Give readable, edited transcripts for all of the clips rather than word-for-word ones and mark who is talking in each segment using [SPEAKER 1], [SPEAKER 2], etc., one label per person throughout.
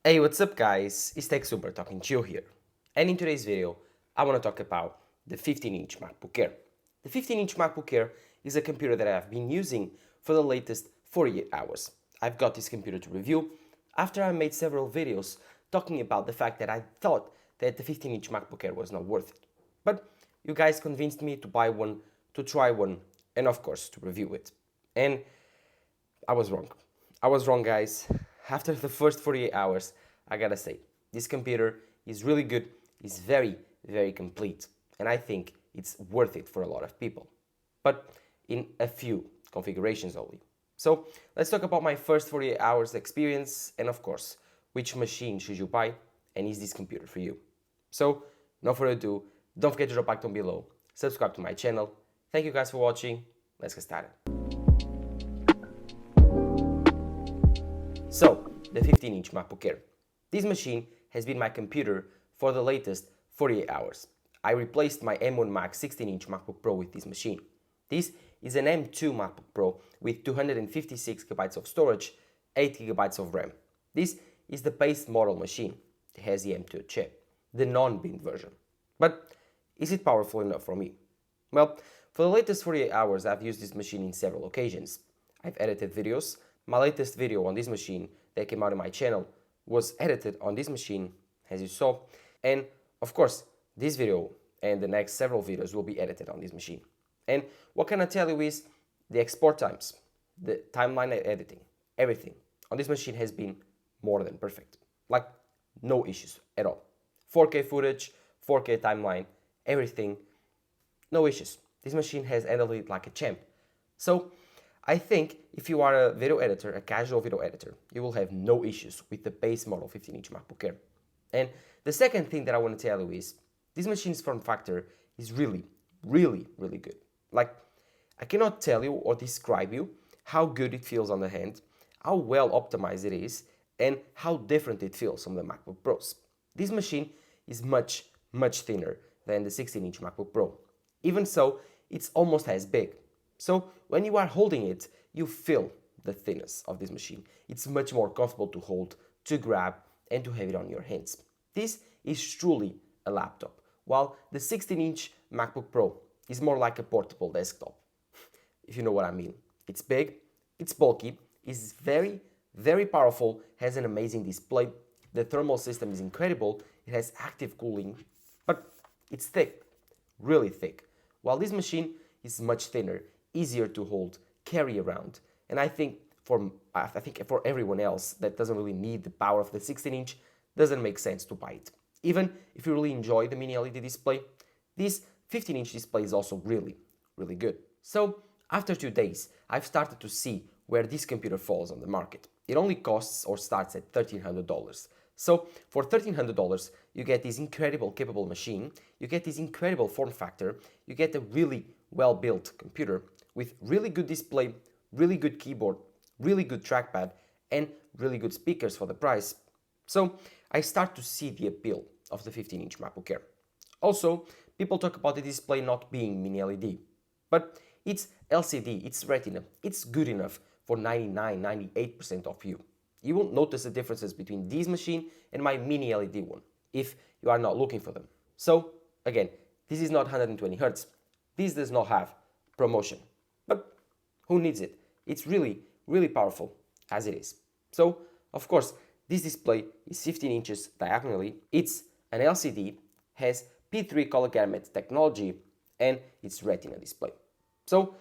[SPEAKER 1] Hey, what's up guys? It's Tech Super talking to you here. And in today's video, I want to talk about the 15-inch MacBook Air. The 15-inch MacBook Air is a computer that I have been using for the latest 48 hours. I've got this computer to review after I made several videos talking about the fact that I thought that the 15-inch MacBook Air was not worth it. But you guys convinced me to buy one, to try one, and of course to review it. And I was wrong. I was wrong, guys. After the first 48 hours, I gotta say, this computer is really good, it's very, very complete, and I think it's worth it for a lot of people. But in a few configurations only. So let's talk about my first 48 hours experience, and of course, which machine should you buy, and is this computer for you? So, no further ado, don't forget to drop a like down below, subscribe to my channel. Thank you guys for watching, let's get started. So, the 15-inch MacBook Air. This machine has been my computer for the latest 48 hours. I replaced my M1 Max 16-inch MacBook Pro with this machine. This is an M2 MacBook Pro with 256GB of storage, 8GB of RAM. This is the base model machine. It has the M2 chip, the non-binned version. But is it powerful enough for me? Well, for the latest 48 hours, I've used this machine in several occasions. I've edited videos. My latest video on this machine that came out on my channel was edited on this machine, as you saw. And of course, this video and the next several videos will be edited on this machine. And what can I tell you is the export times, the timeline editing, everything on this machine has been more than perfect. Like, no issues at all. 4K footage, 4K timeline, everything, no issues. This machine has handled it like a champ. So, I think if you are a video editor, a casual video editor, you will have no issues with the base model 15-inch MacBook Air. And the second thing that I want to tell you is, this machine's form factor is really, really, really good. Like, I cannot tell you or describe you how good it feels on the hand, how well optimized it is, and how different it feels from the MacBook Pros. This machine is much, much thinner than the 16-inch MacBook Pro. Even so, it's almost as big. So when you are holding it, you feel the thinness of this machine. It's much more comfortable to hold, to grab, and to have it on your hands. This is truly a laptop, while the 16-inch MacBook Pro is more like a portable desktop, if you know what I mean. It's big, it's bulky, it's very, very powerful, has an amazing display, the thermal system is incredible, it has active cooling, but it's thick, really thick, while this machine is much thinner, easier to hold, carry around. And I think for everyone else that doesn't really need the power of the 16-inch, doesn't make sense to buy it. Even if you really enjoy the mini LED display, this 15-inch display is also really, really good. So after 2 days, I've started to see where this computer falls on the market. It only costs or starts at $1,300. So for $1,300, you get this incredible capable machine, you get this incredible form factor, you get a really well-built computer with really good display, really good keyboard, really good trackpad, and really good speakers for the price. So I start to see the appeal of the 15-inch MacBook Air. Also, people talk about the display not being mini LED, but it's LCD, it's Retina, it's good enough for 99-98% of you. You won't notice the differences between this machine and my mini LED one, if you are not looking for them. So, again, this is not 120 Hz. This does not have promotion. But who needs it? It's really, really powerful as it is. So, of course, this display is 15 inches diagonally. It's an LCD, has P3 color gamut technology, and it's Retina display. So,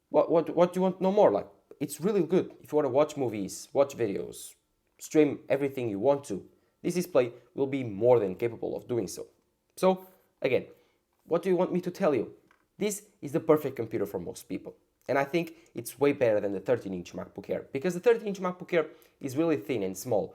[SPEAKER 1] what do you want to know more? Like, it's really good if you want to watch movies, watch videos, stream everything you want to. This display will be more than capable of doing so. So, again, what do you want me to tell you? This is the perfect computer for most people. And I think it's way better than the 13-inch MacBook Air, because the 13-inch MacBook Air is really thin and small.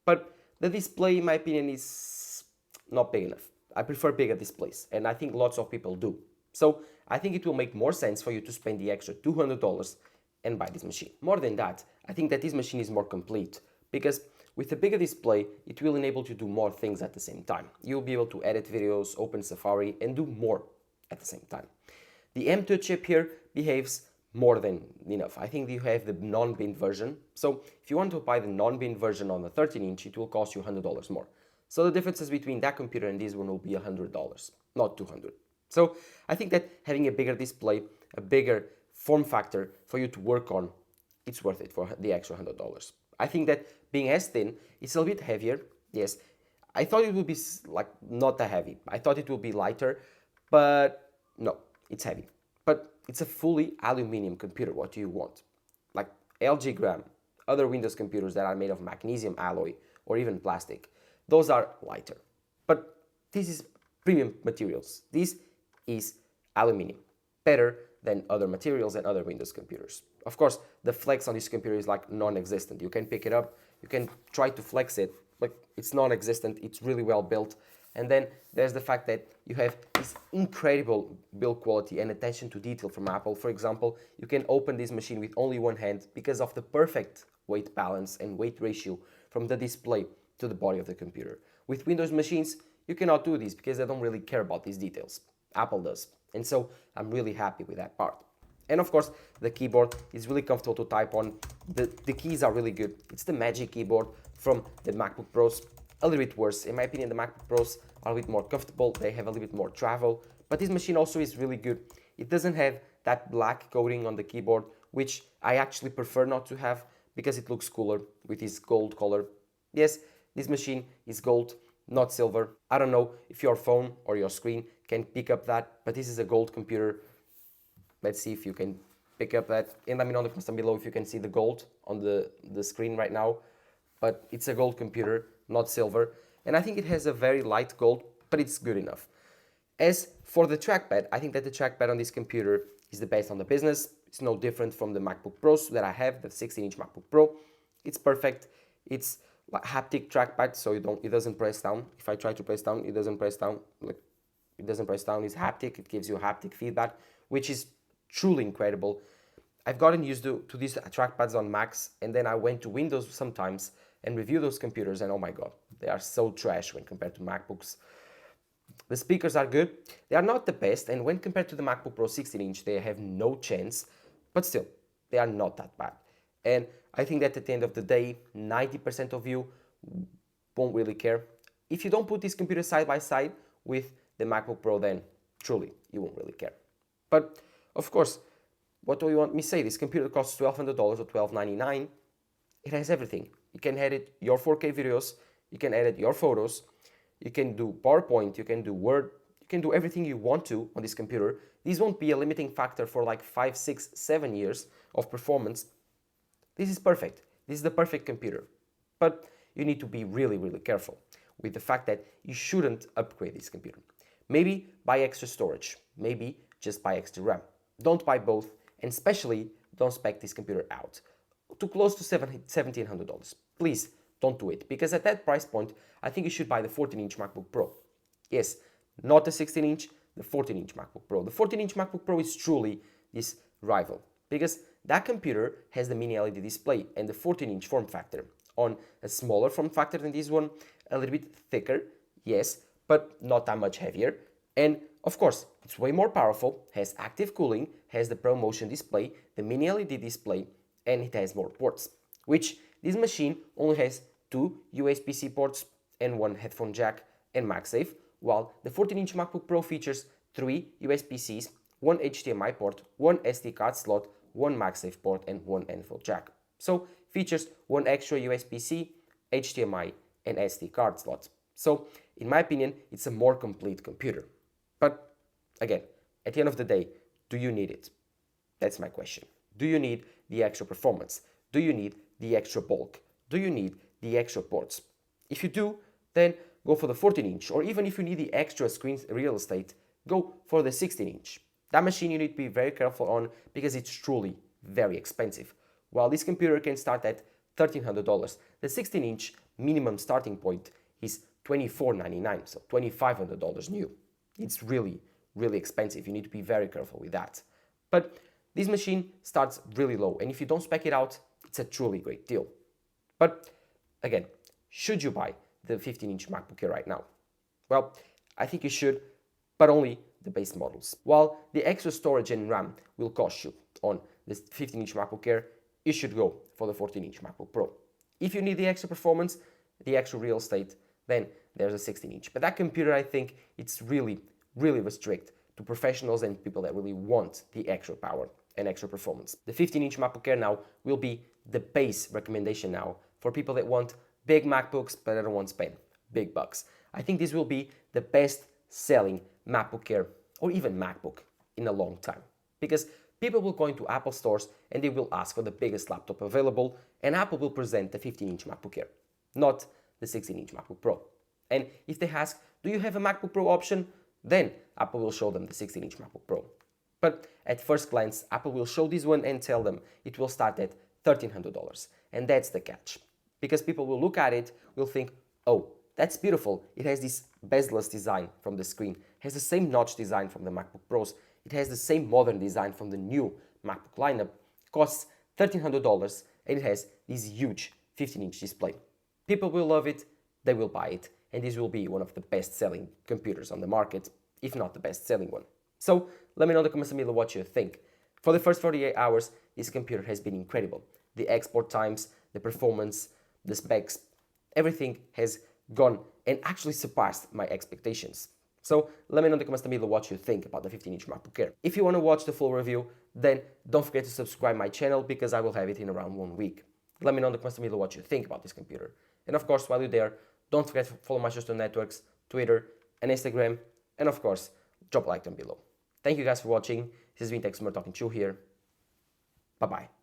[SPEAKER 1] But the display, in my opinion, is not big enough. I prefer bigger displays, and I think lots of people do. So I think it will make more sense for you to spend the extra $200 and buy this machine. More than that, I think that this machine is more complete, because with a bigger display, it will enable you to do more things at the same time. You'll be able to edit videos, open Safari, and do more at the same time. The M2 chip here behaves more than enough. I think you have the non-bin version. So if you want to buy the non-bin version on the 13-inch, it will cost you $100 more. So the differences between that computer and this one will be $100, not $200. So I think that having a bigger display, a bigger form factor for you to work on, it's worth it for the extra $100. I think that being as thin, it's a little bit heavier. Yes, I thought it would be like not that heavy. I thought it would be lighter, but no, it's heavy. But it's a fully aluminum computer. What do you want? Like LG Gram, other Windows computers that are made of magnesium alloy or even plastic, those are lighter. But this is premium materials. This is aluminum, better than other materials and other Windows computers. Of course, the flex on this computer is like non-existent. You can pick it up, you can try to flex it, but it's non-existent. It's really well built. And then there's the fact that you have this incredible build quality and attention to detail from Apple. For example, you can open this machine with only one hand because of the perfect weight balance and weight ratio from the display to the body of the computer. With Windows machines, you cannot do this because they don't really care about these details. Apple does. And so I'm really happy with that part. And of course, the keyboard is really comfortable to type on. The keys are really good. It's the Magic Keyboard from the MacBook Pros. A little bit worse. In my opinion, the MacBook Pros are a bit more comfortable. They have a little bit more travel. But this machine also is really good. It doesn't have that black coating on the keyboard, which I actually prefer not to have because it looks cooler with this gold color. Yes, this machine is gold, not silver. I don't know if your phone or your screen can pick up that, but this is a gold computer. Let's see if you can pick up that. And let me know in the comments down below if you can see the gold on the screen right now. But it's a gold computer, not silver. And I think it has a very light gold, but it's good enough. As for the trackpad, I think that the trackpad on this computer is the best on the business. It's no different from the MacBook Pros that I have, the 16-inch MacBook Pro. It's perfect. It's like haptic trackpad, so it doesn't press down. If I try to press down, it doesn't press down. Like, it doesn't press down. It's haptic. It gives you haptic feedback, which is truly incredible. I've gotten used to these trackpads on Macs, and then I went to Windows sometimes and review those computers, and oh my god, they are so trash when compared to MacBooks. The speakers are good. They are not the best, and when compared to the MacBook Pro 16-inch, they have no chance, but still, they are not that bad. And I think that at the end of the day, 90% of you won't really care. If you don't put this computer side by side with the MacBook Pro, then truly, you won't really care. But of course, what do you want me to say? This computer costs $1,200 or $1,299. It has everything. You can edit your 4K videos, you can edit your photos, you can do PowerPoint, you can do Word, you can do everything you want to on this computer. This won't be a limiting factor for like 5, 6, 7 years of performance. This is perfect. This is the perfect computer. But you need to be really, really careful with the fact that you shouldn't upgrade this computer. Maybe buy extra storage. Maybe just buy extra RAM. Don't buy both, and especially don't spec this computer out to close to $1,700. Please don't do it, because at that price point, I think you should buy the 14-inch MacBook Pro. Yes, not the 16-inch, the 14-inch MacBook Pro. The 14-inch MacBook Pro is truly this rival, because that computer has the mini LED display and the 14-inch form factor on a smaller form factor than this one, a little bit thicker, yes, but not that much heavier. And of course, it's way more powerful, has active cooling, has the ProMotion display, the mini LED display, and it has more ports, which this machine only has 2 USB-C ports and 1 headphone jack and MagSafe, while the 14-inch MacBook Pro features 3 USB-Cs, 1 HDMI port, 1 SD card slot, 1 MagSafe port, and 1 NFO jack. So features 1 extra USB-C, HDMI, and SD card slot. So in my opinion, it's a more complete computer. But again, at the end of the day, do you need it? That's my question. Do you need the extra performance? Do you need the extra bulk? Do you need the extra ports? If you do, then go for the 14-inch, or even if you need the extra screen real estate, go for the 16-inch. That machine you need to be very careful on because it's truly very expensive. While this computer can start at $1,300, the 16-inch minimum starting point is $2,499, so $2,500 new. It's really, really expensive. You need to be very careful with that. But this machine starts really low, and if you don't spec it out, it's a truly great deal. But again, should you buy the 15-inch MacBook Air right now? Well, I think you should, but only the base models. While the extra storage and RAM will cost you on this 15-inch MacBook Air, you should go for the 14-inch MacBook Pro. If you need the extra performance, the extra real estate, then there's a 16-inch. But that computer, I think, it's really restricted to professionals and people that really want the extra power and extra performance. The 15-inch MacBook Air now will be the base recommendation now for people that want big MacBooks but don't want to spend big bucks. I think this will be the best selling MacBook Air or even MacBook in a long time, because people will go into Apple stores and they will ask for the biggest laptop available, and Apple will present the 15-inch MacBook Air, not the 16-inch MacBook Pro. And if they ask, do you have a MacBook Pro option? Then Apple will show them the 16-inch MacBook Pro. But at first glance, Apple will show this one and tell them it will start at $1,300. And that's the catch. Because people will look at it, will think, oh, that's beautiful. It has this bezel-less design from the screen, has the same notch design from the MacBook Pros, it has the same modern design from the new MacBook lineup, costs $1,300, and it has this huge 15-inch display. People will love it, they will buy it, and this will be one of the best-selling computers on the market, if not the best-selling one. So let me know in the comments below what you think. For the first 48 hours, this computer has been incredible. The export times, the performance, the specs, everything has gone and actually surpassed my expectations. So let me know in the comments below what you think about the 15-inch MacBook Air. If you want to watch the full review, then don't forget to subscribe my channel because I will have it in around 1 week. Let me know in the comments below what you think about this computer. And of course, while you're there, don't forget to follow my social networks, Twitter and Instagram, and of course, drop a like down below. Thank you guys for watching. This has been Tech Smart talking to you here. Bye-bye.